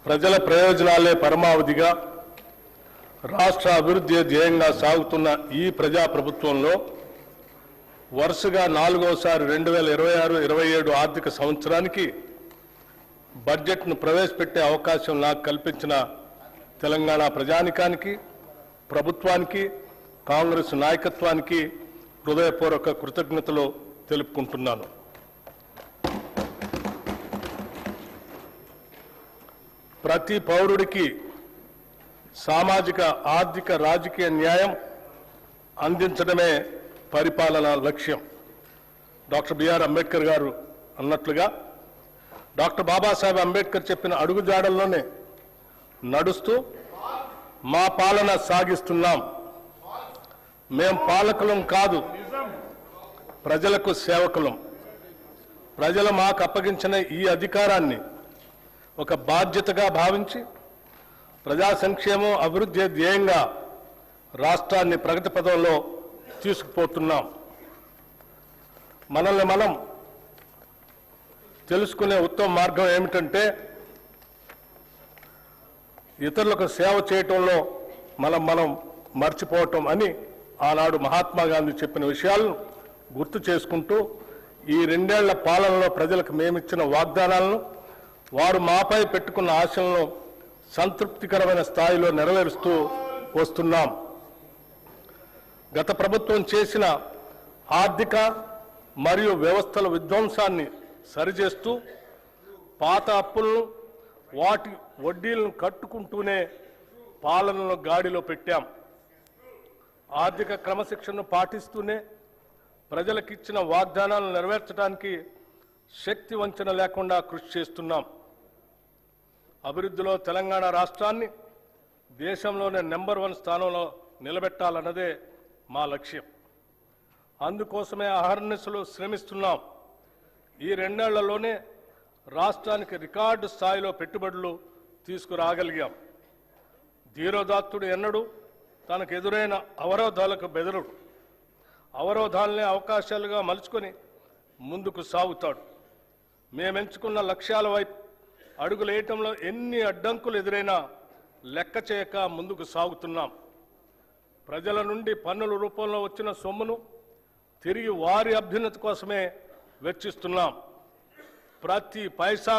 ప్రజల ప్రయోజనాలే పరమావధిగా రాష్ట్ర అభివృద్ధి ధ్యేయంగా సాగుతున్న ఈ ప్రజాప్రభుత్వంలో వరుసగా 4వసారి 2026-27 ఆర్థిక సంవత్సరానికి బడ్జెట్ను ప్రవేశపెట్టే అవకాశం నాకు కల్పించిన తెలంగాణ ప్రజానికానికి, ప్రభుత్వానికి, కాంగ్రెస్ నాయకత్వానికి హృదయపూర్వక కృతజ్ఞతలు తెలుపుకుంటున్నాను. ప్రతి పౌరుడికి సామాజిక, ఆర్థిక, రాజకీయ న్యాయం అందించడమే పరిపాలన లక్ష్యం. డాక్టర్ బిఆర్ అంబేద్కర్ గారు అన్నట్లుగా డాక్టర్ బాబాసాహెబ్ అంబేద్కర్ చెప్పిన అడుగుజాడల్లోనే నడుస్తూ మా పాలన సాగిస్తున్నాం. మేం పాలకులం కాదు, ప్రజలకు సేవకులం. ప్రజలు మాకు అప్పగించిన ఈ అధికారాన్ని ఒక బాధ్యతగా భావించి ప్రజా సంక్షేమం, అభివృద్ధి ధ్యేయంగా రాష్ట్రాన్ని ప్రగతి పథంలో తీసుకుపోతున్నాం. మనల్ని మనం తెలుసుకునే ఉత్తమ మార్గం ఏమిటంటే ఇతరులకు సేవ చేయటంలో మనం మర్చిపోవటం అని ఆనాడు మహాత్మా గాంధీ చెప్పిన విషయాలను గుర్తు చేసుకుంటూ ఈ 2 ఏళ్ల పాలనలో ప్రజలకు మేమిచ్చిన వాగ్దానాలను, వారు మాపై పెట్టుకున్న ఆశలను సంతృప్తికరమైన స్థాయిలో నెరవేరుస్తూ వస్తున్నాం. గత ప్రభుత్వం చేసిన ఆర్థిక మరియు వ్యవస్థల విధ్వంసాన్ని సరిచేస్తూ పాత అప్పులను, వాటి వడ్డీలను కట్టుకుంటూనే పాలనను గాడిలో పెట్టాం. ఆర్థిక క్రమశిక్షణను పాటిస్తూనే ప్రజలకిచ్చిన వాగ్దానాలను నెరవేర్చడానికి శక్తి వంచన లేకుండా కృషి చేస్తున్నాం. అభివృద్ధిలో తెలంగాణ రాష్ట్రాన్ని దేశంలోనే నెంబర్ 1 స్థానంలో నిలబెట్టాలన్నదే మా లక్ష్యం. అందుకోసమే అహర్నిశలు శ్రమిస్తున్నాం. ఈ 2 ఏళ్లలోనే రాష్ట్రానికి రికార్డు స్థాయిలో పెట్టుబడులు తీసుకురాగలిగాం. ధీరోదాత్తుడు ఎన్నడూ తనకు ఎదురైన అవరోధాలకు బెదరుడు. అవరోధాలనే అవకాశాలుగా మలుచుకొని ముందుకు సాగుతాడు. మేమెంచుకున్న లక్ష్యాల వైపు అడుగులేయటంలో ఎన్ని అడ్డంకులు ఎదురైనా లెక్క చేయక ముందుకు సాగుతున్నాం. ప్రజల నుండి పన్నుల రూపంలో వచ్చిన సొమ్మును తిరిగి వారి అభ్యున్నతి కోసమే వెచ్చిస్తున్నాం. ప్రతి పైసా